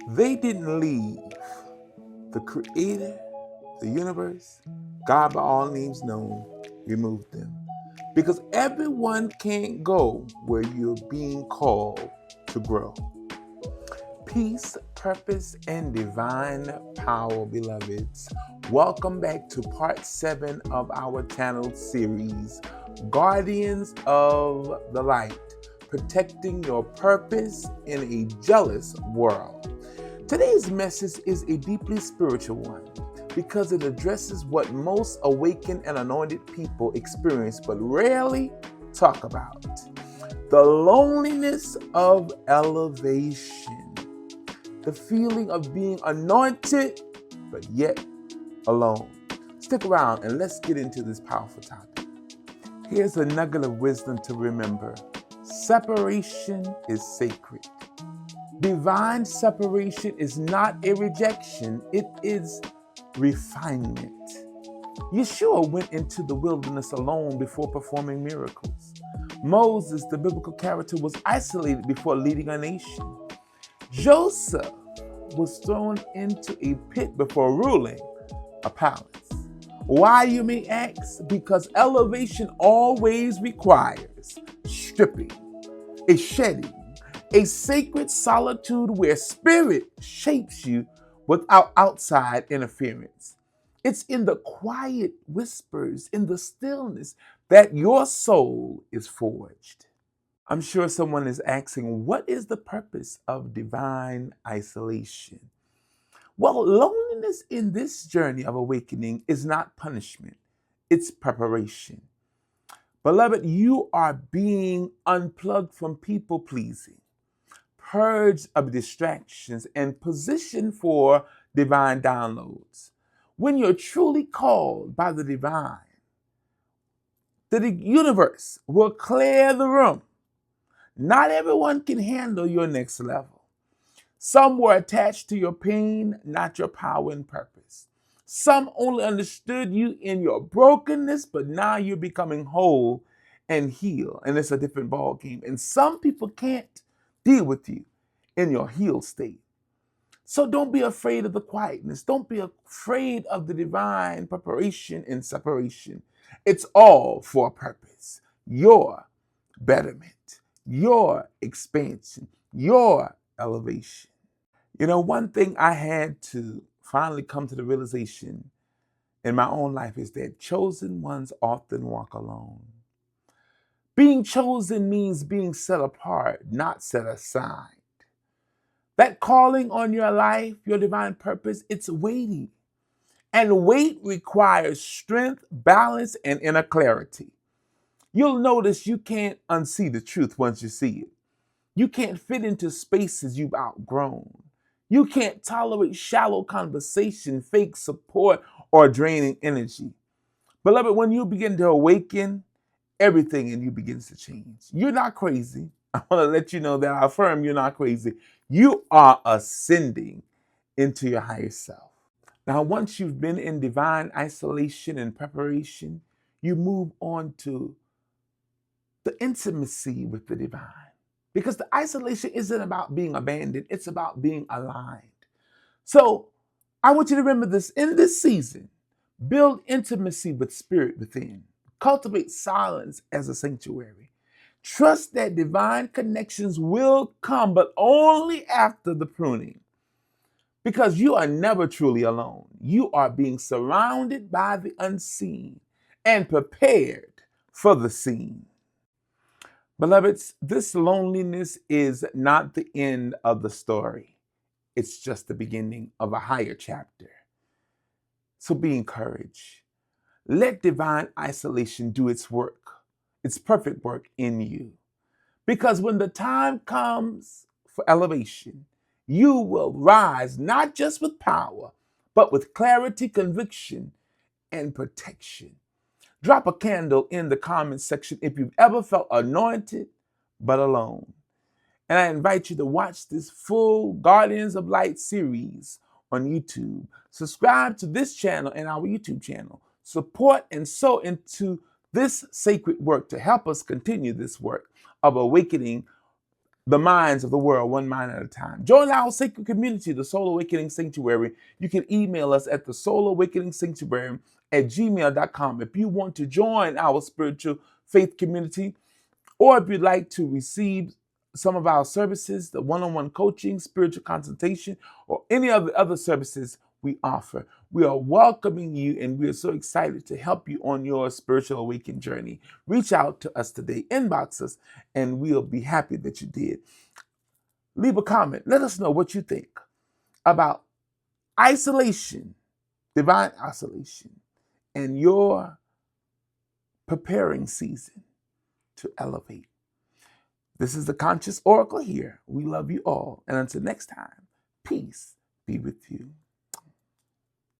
They didn't leave. The Creator, the universe, God by all names known, removed them. Because everyone can't go where you're being called to grow. Peace, purpose, and divine power, beloveds. Welcome back to part 7 of our channel series, Guardians of the Light, protecting your purpose in a jealous world. Today's message is a deeply spiritual one because it addresses what most awakened and anointed people experience but rarely talk about: the loneliness of elevation, the feeling of being anointed but yet alone. Stick around and let's get into this powerful topic. Here's a nugget of wisdom to remember: separation is sacred. Divine separation is not a rejection, it is refinement. Yeshua went into the wilderness alone before performing miracles. Moses, the biblical character, was isolated before leading a nation. Joseph was thrown into a pit before ruling a palace. Why, you may ask? Because elevation always requires stripping, a shedding, a sacred solitude where spirit shapes you without outside interference. It's in the quiet whispers, in the stillness, that your soul is forged. I'm sure someone is asking, what is the purpose of divine isolation? Well, loneliness in this journey of awakening is not punishment, it's preparation. Beloved, you are being unplugged from people pleasing, purged of distractions, and positioned for divine downloads. When you're truly called by the divine, the universe will clear the room. Not everyone can handle your next level. Some were attached to your pain, not your power and purpose. Some only understood you in your brokenness, but now you're becoming whole and healed, and it's a different ball game. And some people can't deal with you in your healed state. So don't be afraid of the quietness. Don't be afraid of the divine preparation and separation. It's all for a purpose: your betterment, your expansion, your elevation. You know, one thing I had to finally come to the realization in my own life is that chosen ones often walk alone. Being chosen means being set apart, not set aside. That calling on your life, your divine purpose, it's weighty. And weight requires strength, balance, and inner clarity. You'll notice you can't unsee the truth once you see it. You can't fit into spaces you've outgrown. You can't tolerate shallow conversation, fake support, or draining energy. Beloved, when you begin to awaken, everything in you begins to change. You're not crazy. I want to let you know that I affirm you're not crazy. You are ascending into your higher self. Now, once you've been in divine isolation and preparation, you move on to the intimacy with the divine. Because the isolation isn't about being abandoned, it's about being aligned. So I want you to remember this: in this season, build intimacy with spirit within. Cultivate silence as a sanctuary. Trust that divine connections will come, but only after the pruning. Because you are never truly alone. You are being surrounded by the unseen and prepared for the seen. Beloveds, this loneliness is not the end of the story. It's just the beginning of a higher chapter. So be encouraged. Let divine isolation do its work, its perfect work in you. Because when the time comes for elevation, you will rise not just with power, but with clarity, conviction, and protection. Drop a candle in the comment section if you've ever felt anointed but alone. And I invite you to watch this full Guardians of Light series on YouTube. Subscribe to this channel and our YouTube channel. Support and sow into this sacred work to help us continue this work of awakening the minds of the world, one mind at a time. Join our sacred community, the Soul Awakening Sanctuary. You can email us at the Soul Awakening Sanctuary at gmail.com if you want to join our spiritual faith community, or if you'd like to receive some of our services, the one-on-one coaching, spiritual consultation, or any of the other services we offer. We are welcoming you, and we are so excited to help you on your spiritual awakening journey. Reach out to us today, inbox us, and we'll be happy that you did. Leave a comment. Let us know what you think about isolation, divine isolation, and your preparing season to elevate. This is the Conscious Oracle here. We love you all. And until next time, peace be with you.